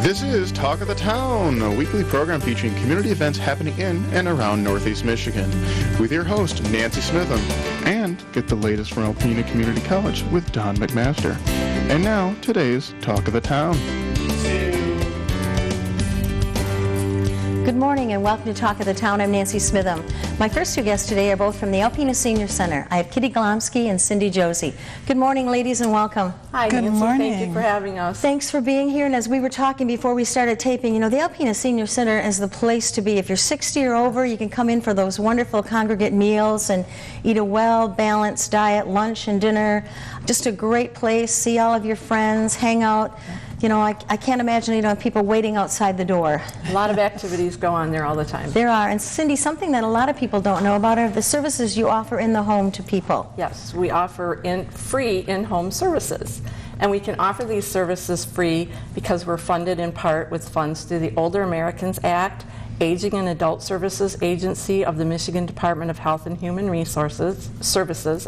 This is Talk of the Town, a weekly program featuring community events happening in and around Northeast Michigan, with your host, Nancy Smitham, and get the latest from Alpena Community College with Don McMaster. And now, today's Talk of the Town. Good morning and welcome to Talk of the Town. I'm Nancy Smitham. My first two guests today are both from the Alpena Senior Center. I have Kitty Glomsky and Cindy Josie. Good morning, ladies, and welcome. Hi, Good Nancy. morning. Thank you for having us. Thanks for being here. And as we were talking before we started taping, you know, the Alpena Senior Center is the place to be. If you're 60 or over, you can come in for those wonderful congregate meals and eat a well-balanced diet, lunch and dinner. Just a great place, see all of your friends, hang out. You know, I can't imagine, you know, people waiting outside the door. A lot of activities go on there all the time. There are. And Cindy, something that a lot of people don't know about are the services you offer in the home to people. Yes, we offer free in-home services. And we can offer these services free because we're funded in part with funds through the Older Americans Act, Aging and Adult Services Agency of the Michigan Department of Health and Human Services,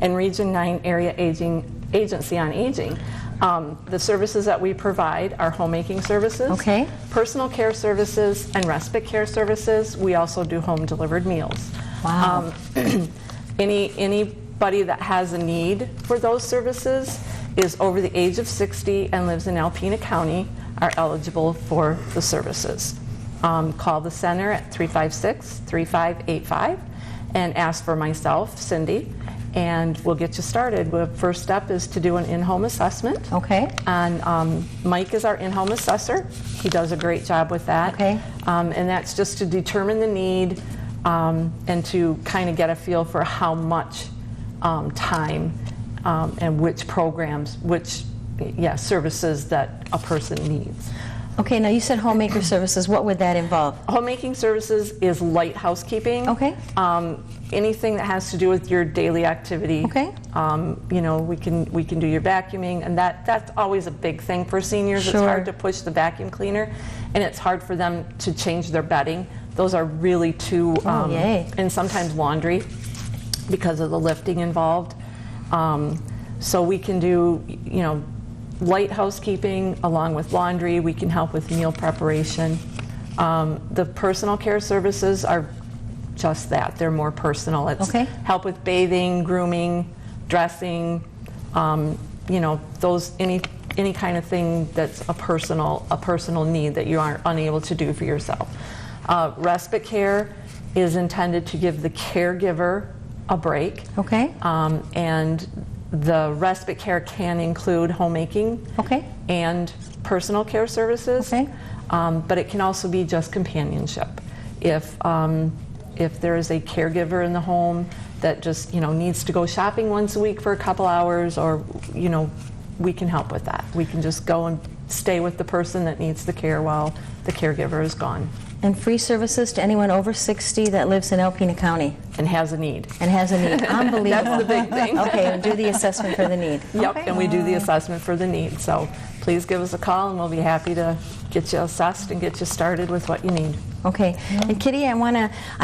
and Region 9 Area Agency on Aging. The services that we provide are homemaking services, Okay. personal care services, and respite care services. We also do home delivered meals. Wow. Anybody that has a need for those services is over the age of 60 and lives in Alpena County are eligible for the services. Call the center at 356-3585 and ask for myself, Cindy, and we'll get you started. The first step is to do an in-home assessment. Okay. And Mike is our in-home assessor. He does a great job with that. Okay. And that's just to determine the need and to kind of get a feel for how much time and which programs, services that a person needs. Okay, now you said homemaker services. What would that involve? Homemaking services is light housekeeping. Okay. Anything that has to do with your daily activity. Okay. You know, we can do your vacuuming, and that's always a big thing for seniors. Sure. It's hard to push the vacuum cleaner, and it's hard for them to change their bedding. Those are really two, yay. and sometimes laundry because of the lifting involved. So we can do, you know, light housekeeping along with laundry. We can help with meal preparation. The personal care services are just that. They're more personal. It's Okay. help with bathing, grooming, dressing, you know, those any kind of thing that's a personal need that you aren't unable to do for yourself. Respite care is intended to give the caregiver a break. Okay. And the respite care can include homemaking Okay. and personal care services, Okay. but it can also be just companionship. If there is a caregiver in the home that just, you know, needs to go shopping once a week for a couple hours, or, you know, we can help with that. We can just go and stay with the person that needs the care while the caregiver is gone. And free services to anyone over 60 that lives in Alpena County And has a need. and has a need. Unbelievable. That's the big thing. Okay, and do the assessment for the need. Yep, Okay. and we do the assessment for the need. So please give us a call and we'll be happy to get you assessed and get you started with what you need. Okay. And Kitty, I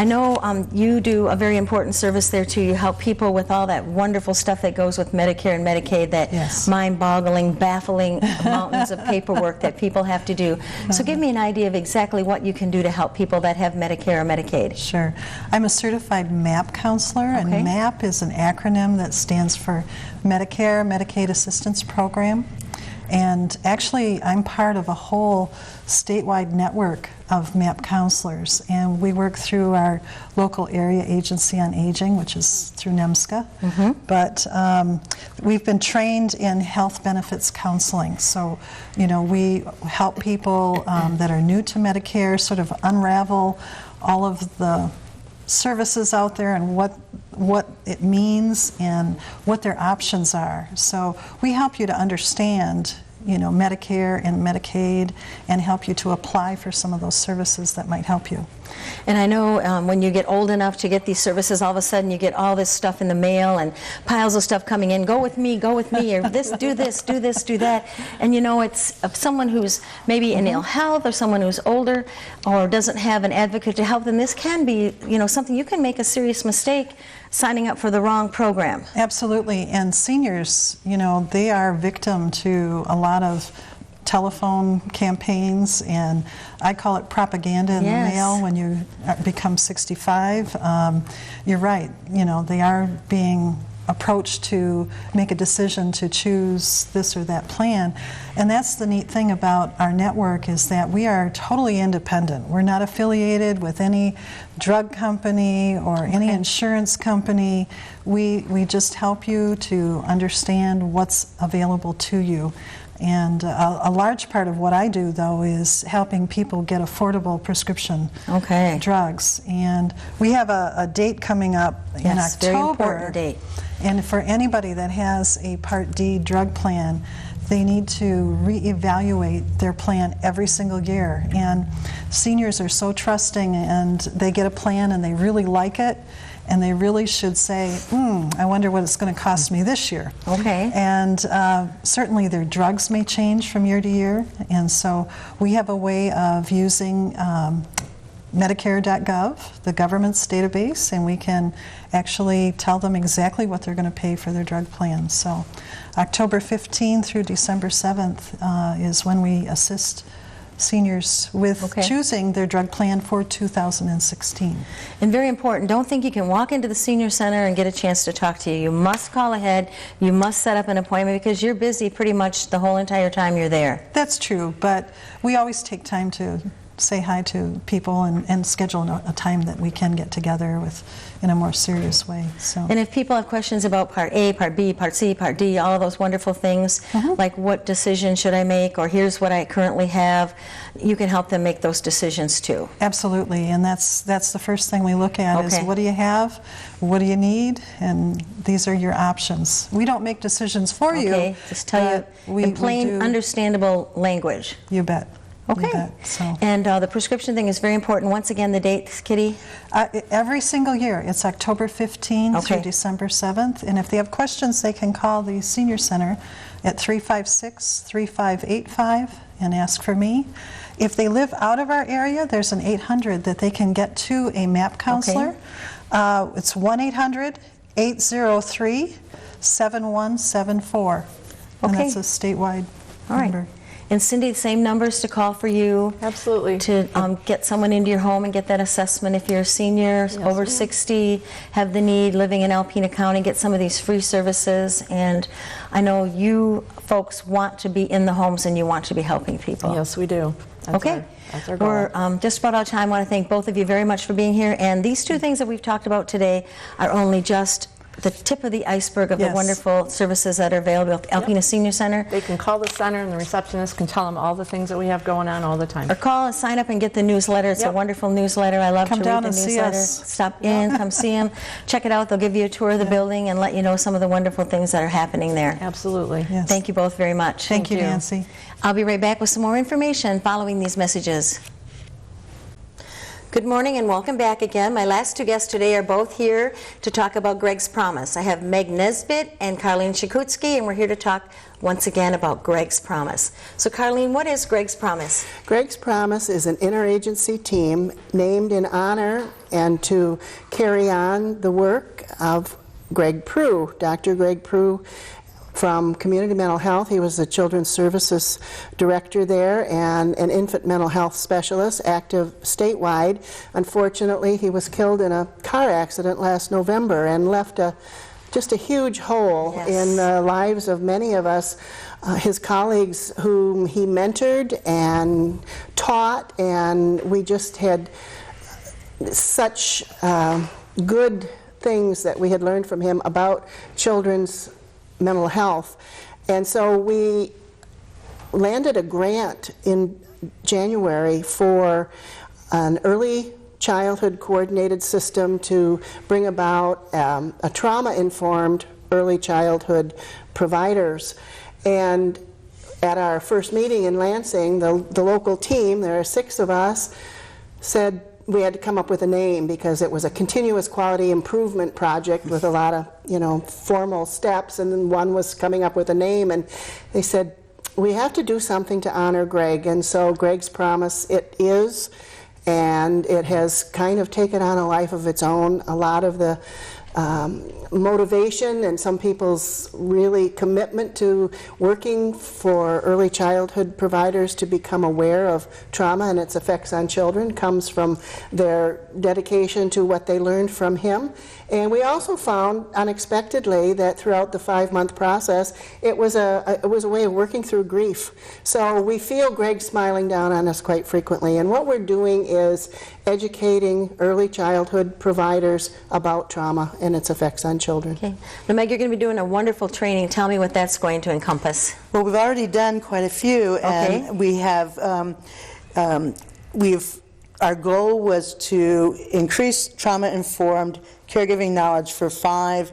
know you do a very important service there too. You help people with all that wonderful stuff that goes with Medicare and Medicaid, that Yes. mind-boggling, baffling mountains of paperwork that people have to do. So give me an idea of exactly what you can do to help people that have Medicare or Medicaid. Sure. I'm a certified MAP counselor, Okay. and MAP is an acronym that stands for Medicare, Medicaid Assistance Program. And actually, I'm part of a whole statewide network of MAP counselors, and we work through our local area agency on aging, which is through NEMSCA. But we've been trained in health benefits counseling, so you know, we help people that are new to Medicare sort of unravel all of the services out there and what it means and what their options are. So we help you to understand, you know, Medicare and Medicaid, and help you to apply for some of those services that might help you. And I know when you get old enough to get these services, all of a sudden you get all this stuff in the mail and piles of stuff coming in. Go with me, or this, do this, do this, do that. And you know, it's someone who's maybe in ill health or someone who's older or doesn't have an advocate to help them. This can be, you know, something you can make a serious mistake signing up for the wrong program. Absolutely. And seniors, you know, they are victim to a lot of telephone campaigns, and I call it propaganda in Yes. the mail when you become 65. You're right, they are being approach to make a decision to choose this or that plan. And that's the neat thing about our network, is that we are totally independent. We're not affiliated with any drug company or any insurance company. We just help you to understand what's available to you. And a large part of what I do, though, is helping people get affordable prescription drugs. And we have a date coming up in October. Very important date. And for anybody that has a Part D drug plan, they need to reevaluate their plan every single year. And seniors are so trusting, and they get a plan and they really like it, and they really should say, I wonder what it's going to cost me this year. Okay. And certainly their drugs may change from year to year, and so we have a way of using Medicare.gov, the government's database, and we can actually tell them exactly what they're going to pay for their drug plans. So October 15th through December 7th is when we assist seniors with choosing their drug plan for 2016. And very important, don't think you can walk into the senior center and get a chance to talk to you. You must call ahead, you must set up an appointment, because you're busy pretty much the whole entire time you're there. That's true, but we always take time to say hi to people and schedule a time that we can get together with in a more serious way. So. And if people have questions about Part A, Part B, Part C, Part D, all of those wonderful things, like what decision should I make, or here's what I currently have, you can help them make those decisions too. Absolutely, and that's the first thing we look at is what do you have, what do you need, and these are your options. We don't make decisions for you. Just tell you in plain, understandable language. You bet. Okay. So. And the prescription thing is very important. Once again, the dates, Kitty? Every single year. It's October 15th through December 7th. And if they have questions, they can call the Senior Center at 356-3585 and ask for me. If they live out of our area, there's an 800 that they can get to a MAP counselor. It's 1-800-803-7174. And that's a statewide number. And Cindy, the same numbers to call for you? Absolutely. To get someone into your home and get that assessment if you're a senior, over 60, have the need, living in Alpena County, get some of these free services. And I know you folks want to be in the homes and you want to be helping people. Yes, we do. That's our goal. We're just about out of time. I want to thank both of you very much for being here. And these two things that we've talked about today are only just the tip of the iceberg of the wonderful services that are available at Alpena Senior Center. They can call the center and the receptionist can tell them all the things that we have going on all the time. Or call and sign up and get the newsletter. It's a wonderful newsletter. I love to read the newsletter. Stop in, come see them, check it out. They'll give you a tour of the building and let you know some of the wonderful things that are happening there. Absolutely. Yes. Thank you both very much. Thank you, Nancy. I'll be right back with some more information following these messages. Good morning and welcome back again. My last two guests today are both here to talk about Greg's Promise. I have Meg Nesbitt and Carlene Shakutsky, and we're here to talk once again about Greg's Promise. So Carlene, what is Greg's Promise? Greg's Promise is an interagency team named in honor and to carry on the work of Greg Prue, Dr. Greg Prue, from Community Mental Health. He was the Children's Services Director there and an infant mental health specialist, active statewide. Unfortunately, he was killed in a car accident last November and left just a huge hole in the lives of many of us, his colleagues whom he mentored and taught, and we just had such good things that we had learned from him about children's mental health. And so we landed a grant in January for an early childhood coordinated system to bring about a trauma-informed early childhood providers. And at our first meeting in Lansing, the local team, there are 6 of us, said we had to come up with a name because it was a continuous quality improvement project with a lot of, formal steps, and then one was coming up with a name, and they said, we have to do something to honor Greg. And so Greg's Promise it is, and it has kind of taken on a life of its own. A lot of the motivation and some people's really commitment to working for early childhood providers to become aware of trauma and its effects on children comes from their dedication to what they learned from him. And we also found unexpectedly that throughout the 5-month process, it was a way of working through grief. So we feel Greg smiling down on us quite frequently. And what we're doing is educating early childhood providers about trauma and its effects on children. Okay. Now, Meg, you're going to be doing a wonderful training. Tell me what that's going to encompass. Well, we've already done quite a few, and Okay. we have, our goal was to increase trauma-informed caregiving knowledge for 5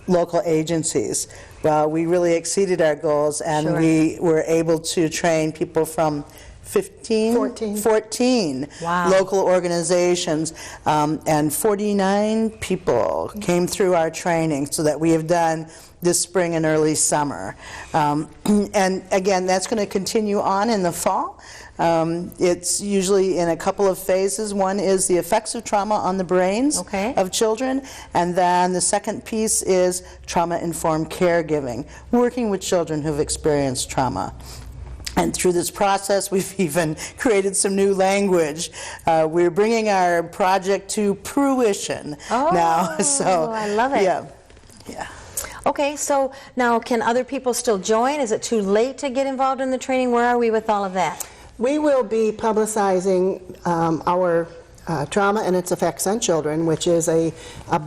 local agencies. Well, we really exceeded our goals, and Sure. we were able to train people from 14 Wow. local organizations, and 49 people came through our training, so that we have done this spring and early summer. And again, that's going to continue on in the fall. It's usually in a couple of phases. One is the effects of trauma on the brains Okay. of children, and then the second piece is trauma-informed caregiving, working with children who've experienced trauma. And through this process, we've even created some new language. We're bringing our project to fruition now. So I love it. Yeah, yeah. Okay, so now can other people still join? Is it too late to get involved in the training? Where are we with all of that? We will be publicizing our trauma and its effects on children, which is a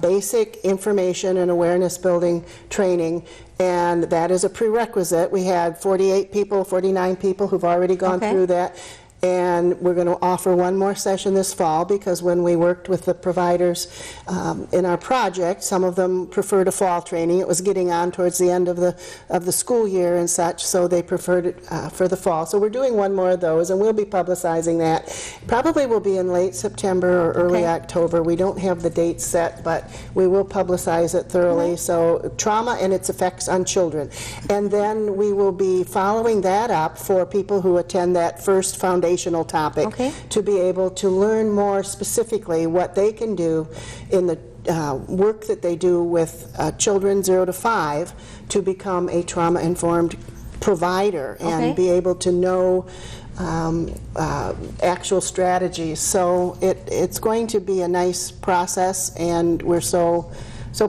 basic information and awareness building training, and that is a prerequisite. We had 49 people who've already gone Okay. through that. And we're going to offer one more session this fall, because when we worked with the providers in our project, some of them preferred a fall training. It was getting on towards the end of the school year and such, so they preferred it for the fall. So we're doing one more of those, and we'll be publicizing that. Probably will be in late September or early Okay. October. We don't have the date set, but we will publicize it thoroughly. So trauma and its effects on children. And then we will be following that up for people who attend that first foundational topic, Okay. to be able to learn more specifically what they can do in the work that they do with children 0 to 5 to become a trauma-informed provider and Okay. be able to know actual strategies. So it's going to be a nice process, and we're so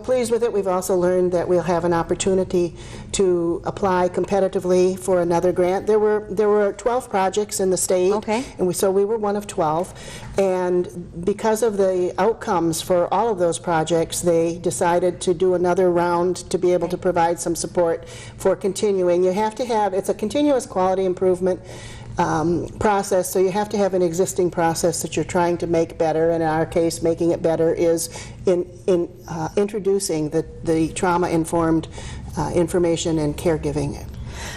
pleased with it. We've also learned that we'll have an opportunity to apply competitively for another grant. There were 12 projects in the state, Okay. and so we were one of 12. And because of the outcomes for all of those projects, they decided to do another round to be able to provide some support for continuing. You have to have, it's a continuous quality improvement process, so you have to have an existing process that you're trying to make better. And in our case, making it better is introducing the trauma-informed information and caregiving.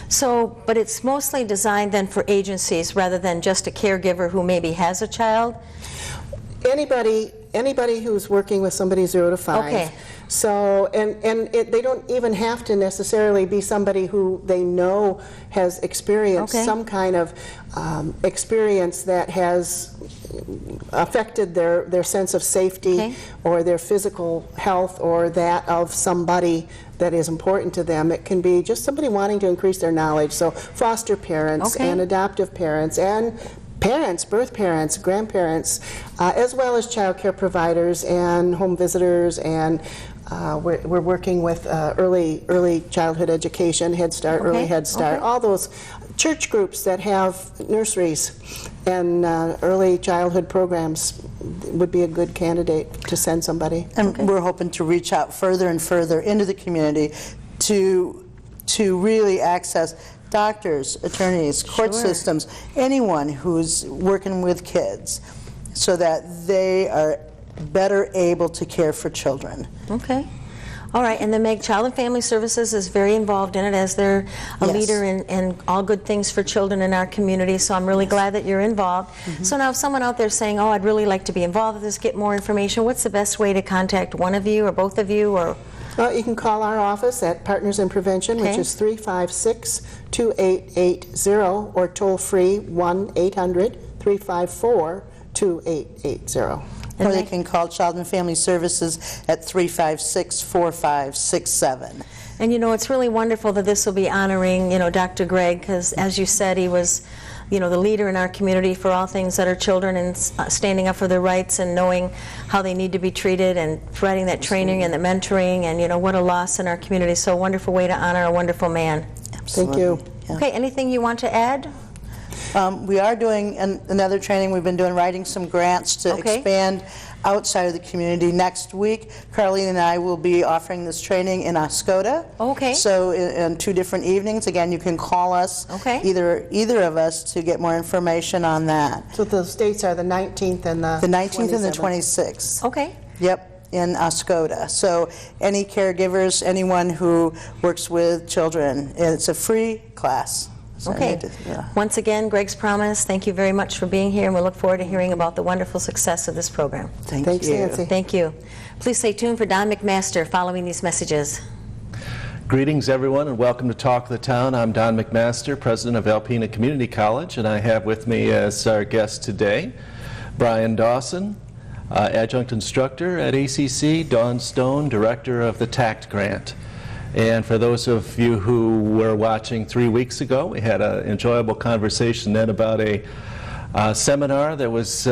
So, but it's mostly designed then for agencies rather than just a caregiver who maybe has a child? Anybody who's working with somebody 0 to 5. Okay. So, they don't even have to necessarily be somebody who they know has experienced Okay. some kind of experience that has affected their sense of safety, Okay. or their physical health, or that of somebody that is important to them. It can be just somebody wanting to increase their knowledge. So foster parents Okay. and adoptive parents and parents, birth parents, grandparents, as well as child care providers and home visitors, and we're working with early childhood education, Head Start, Okay, Early Head Start, okay. all those church groups that have nurseries and early childhood programs would be a good candidate to send somebody. And we're hoping to reach out further and further into the community to really access doctors, attorneys, court Sure. systems, anyone who's working with kids, so that they are better able to care for children. Okay. All right, and the Meg Child and Family Services is very involved in it, as they're a Yes. leader in all good things for children in our community, so I'm really glad that you're involved. So now if someone out there is saying, oh, I'd really like to be involved with this, get more information, what's the best way to contact one of you or both of you? Or You can call our office at Partners in Prevention, which Okay. is 356-2880, or toll free 1-800-354-2880. Or they can call Child and Family Services at 356-4567. And you know, it's really wonderful that this will be honoring, you know, Dr. Greg, because as you said, he was, you know, the leader in our community for all things that are children, and standing up for their rights and knowing how they need to be treated, and providing that training and the mentoring, and you know, what a loss in our community. So a wonderful way to honor a wonderful man. Thank you. Yeah. Okay, anything you want to add? We are doing another training. We've been doing writing some grants to Okay. expand outside of the community. Next week, Carlene and I will be offering this training in Oscoda. Okay. So in 2 different evenings. Again, you can call us, Okay. either of us, to get more information on that. So the dates are the 19th and the 19th and the 27th. 26th. Okay. Yep, in Oscoda. So any caregivers, anyone who works with children, it's a free class. So I Okay. need to- yeah. Once again, Greg's Promise, thank you very much for being here, and we look forward to hearing about the wonderful success of this program. Thanks, you. Nancy. Thank you. Please stay tuned for Don McMaster following these messages. Greetings, everyone, and welcome to Talk of the Town. I'm Don McMaster, president of Alpena Community College, and I have with me as our guest today Brian Dawson, adjunct instructor at ACC, Dawn Stone, director of the TACT grant. And for those of you who were watching 3 weeks ago, we had an enjoyable conversation then about a seminar that was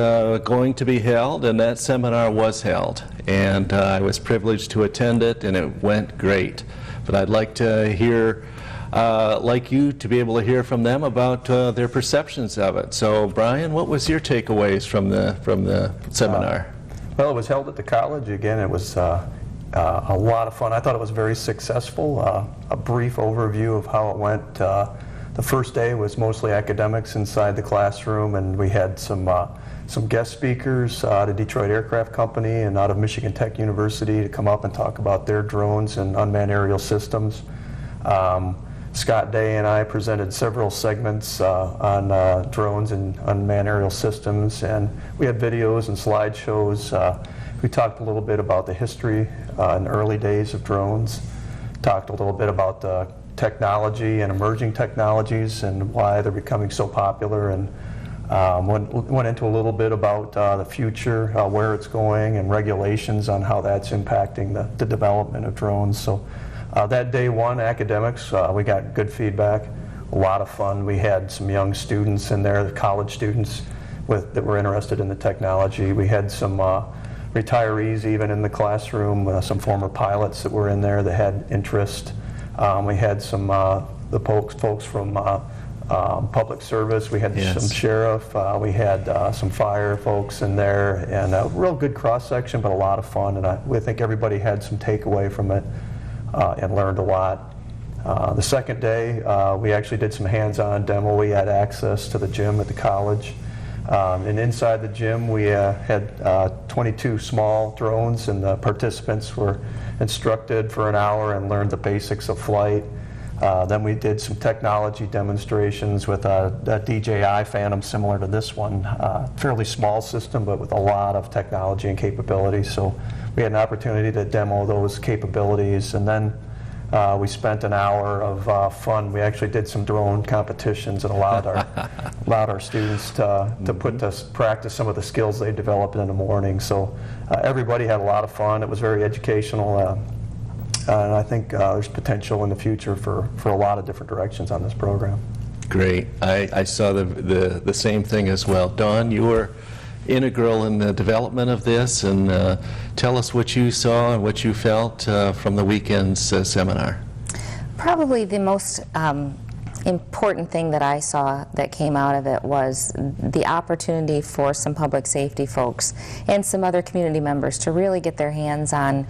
going to be held, and that seminar was held. And I was privileged to attend it, and it went great. But I'd like to hear, like you, to be able to hear from them about their perceptions of it. So, Brian, what was your takeaways from the seminar? Well, it was held at the college. Again, it was a lot of fun. I thought it was very successful. A brief overview of how it went. The first day was mostly academics inside the classroom, and we had some guest speakers out of Detroit Aircraft Company and out of Michigan Tech University to come up and talk about their drones and unmanned aerial systems. Scott Day and I presented several segments on drones and unmanned aerial systems, and we had videos and slideshows. We talked a little bit about the history and early days of drones, talked a little bit about the technology and emerging technologies and why they're becoming so popular, and went into a little bit about the future, where it's going, and regulations on how that's impacting the development of drones. So that day one, academics, we got good feedback, a lot of fun. We had some young students in there, the college students that were interested in the technology. We had some retirees even in the classroom, some former pilots that were in there that had interest. We had some the folks from public service. We had some sheriff. We had some fire folks in there, and a real good cross-section, but a lot of fun. And we think everybody had some takeaway from it and learned a lot. The second day, we actually did some hands-on demo. We had access to the gym at the college. And inside the gym, we had 22 small drones, and the participants were instructed for an hour and learned the basics of flight. Then we did some technology demonstrations with a DJI Phantom similar to this one. Fairly small system, but with a lot of technology and capabilities. So we had an opportunity to demo those capabilities, and then we spent an hour of fun. We actually did some drone competitions and allowed our students to put to practice some of the skills they developed in the morning. So everybody had a lot of fun. It was very educational, and I think there's potential in the future for a lot of different directions on this program. Great. I saw the same thing as well. Dawn, you were integral in the development of this, and tell us what you saw and what you felt from the weekend's seminar. Probably the most important thing that I saw that came out of it was the opportunity for some public safety folks and some other community members to really get their hands on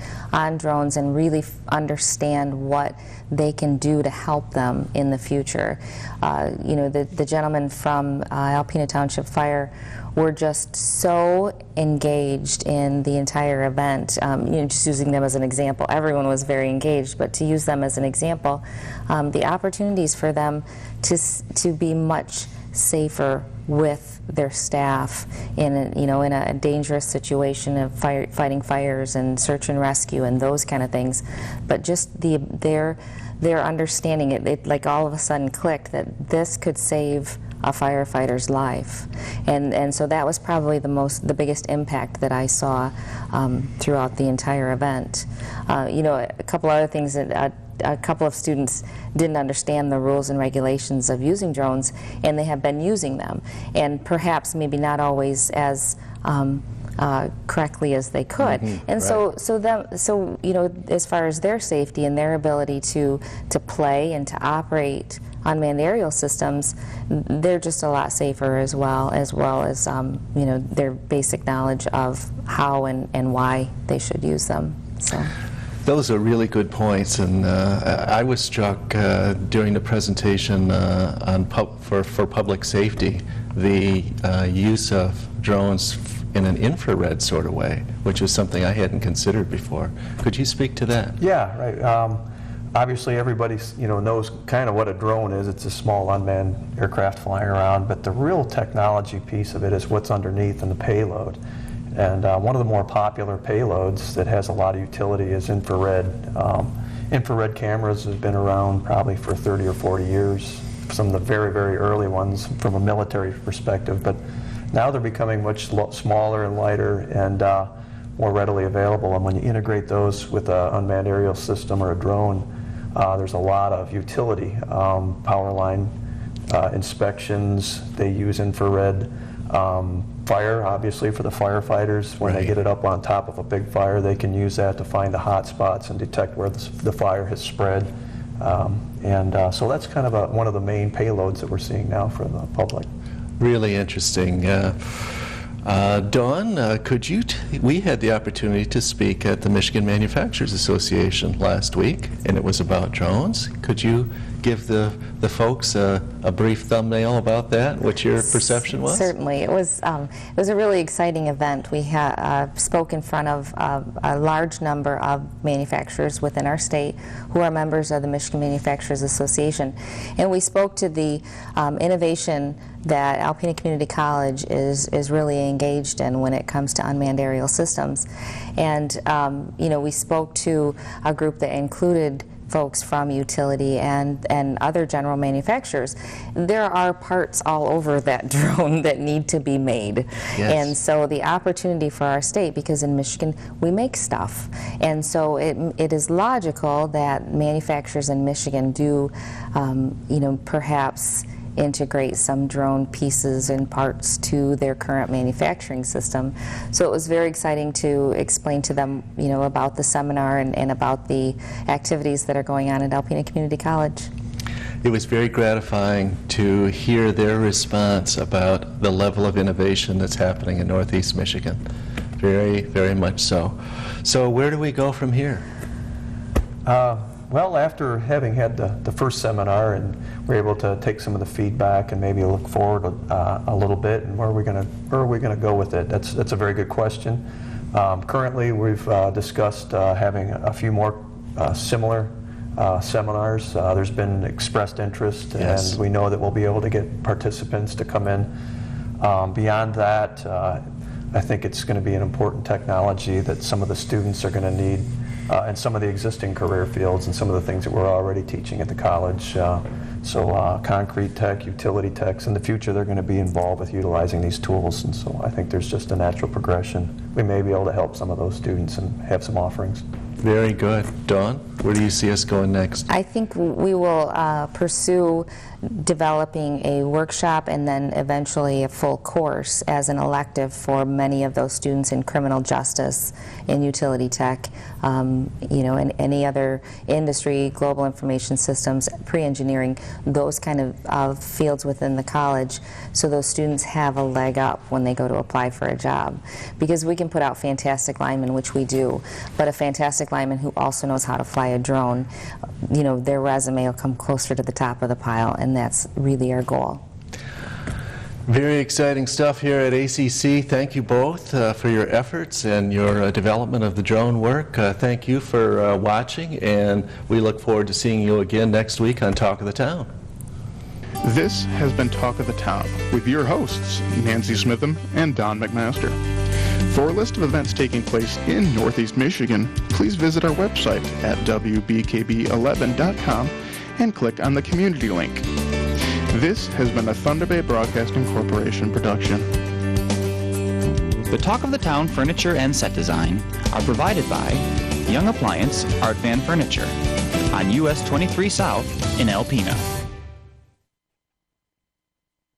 drones and really understand what they can do to help them in the future. You know, the gentleman from Alpena Township Fire were just so engaged in the entire event. You know, just using them as an example, everyone was very engaged, but to use them as an example, the opportunities for them to be much safer with their staff in a dangerous situation of fighting fires and search and rescue and those kind of things, but just their understanding it like all of a sudden clicked that this could save a firefighter's life. And so that was probably the biggest impact that I saw throughout the entire event. You know, a couple other things that a couple of students didn't understand the rules and regulations of using drones, and they have been using them, and perhaps maybe not always as correctly as they could. And right. so you know, as far as their safety and their ability to play and to operate unmanned aerial systems, they're just a lot safer as well as you know, their basic knowledge of how and why they should use them. So. Those are really good points, and I was struck during the presentation for public safety, the use of drones in an infrared sort of way, which is something I hadn't considered before. Could you speak to that? Yeah, right. Obviously, everybody knows kind of what a drone is. It's a small unmanned aircraft flying around, but the real technology piece of it is what's underneath in the payload. And one of the more popular payloads that has a lot of utility is infrared. Infrared cameras have been around probably for 30 or 40 years, some of the very, very early ones from a military perspective, but now they're becoming much smaller and lighter and more readily available. And when you integrate those with an unmanned aerial system or a drone, there's a lot of utility. Power line inspections, they use infrared. Fire, obviously, for the firefighters, when they get it up on top of a big fire, they can use that to find the hot spots and detect where the fire has spread. So that's kind of one of the main payloads that we're seeing now for the public. Really interesting. Dawn, could you, we had the opportunity to speak at the Michigan Manufacturers Association last week, and it was about drones. Could you give the folks a brief thumbnail about that, what your perception was? Certainly. It was a really exciting event. We spoke in front of a large number of manufacturers within our state who are members of the Michigan Manufacturers Association. And we spoke to the innovation that Alpena Community College is really engaged in when it comes to unmanned aerial systems. And you know, we spoke to a group that included folks from utility and other general manufacturers. There are parts all over that drone that need to be made. Yes. And so the opportunity for our state, because in Michigan we make stuff, and so it is logical that manufacturers in Michigan do you know, perhaps integrate some drone pieces and parts to their current manufacturing system. So it was very exciting to explain to them, you know, about the seminar and about the activities that are going on at Alpena Community College. It was very gratifying to hear their response about the level of innovation that's happening in Northeast Michigan. Very, very much so. So where do we go from here? Well, after having had the first seminar and we're able to take some of the feedback and maybe look forward a little bit, and where are we going to go with it? That's a very good question. Currently, we've discussed having a few more similar seminars. There's been expressed interest, Yes. and we know that we'll be able to get participants to come in. Beyond that, I think it's going to be an important technology that some of the students are going to need. And some of the existing career fields and some of the things that we're already teaching at the college. So concrete tech, utility techs, in the future they're going to be involved with utilizing these tools, and so I think there's just a natural progression. We may be able to help some of those students and have some offerings. Very good. Dawn, where do you see us going next? I think we will pursue developing a workshop and then eventually a full course as an elective for many of those students in criminal justice, in utility tech, you know, and any other industry, global information systems, pre-engineering, those kind of fields within the college, so those students have a leg up when they go to apply for a job. Because we can put out fantastic linemen, which we do, but a fantastic lineman who also knows how to fly a drone, you know, their resume will come closer to the top of the pile, and that's really our goal. Very exciting stuff here at ACC. Thank you both for your efforts and your development of the drone work. Thank you for watching, and we look forward to seeing you again next week on Talk of the Town. This has been Talk of the Town with your hosts, Nancy Smitham and Don McMaster. For a list of events taking place in Northeast Michigan, please visit our website at wbkb11.com and click on the community link. This has been a Thunder Bay Broadcasting Corporation production. The Talk of the Town furniture and set design are provided by Young Appliance Art Van Furniture on US 23 South in Alpena.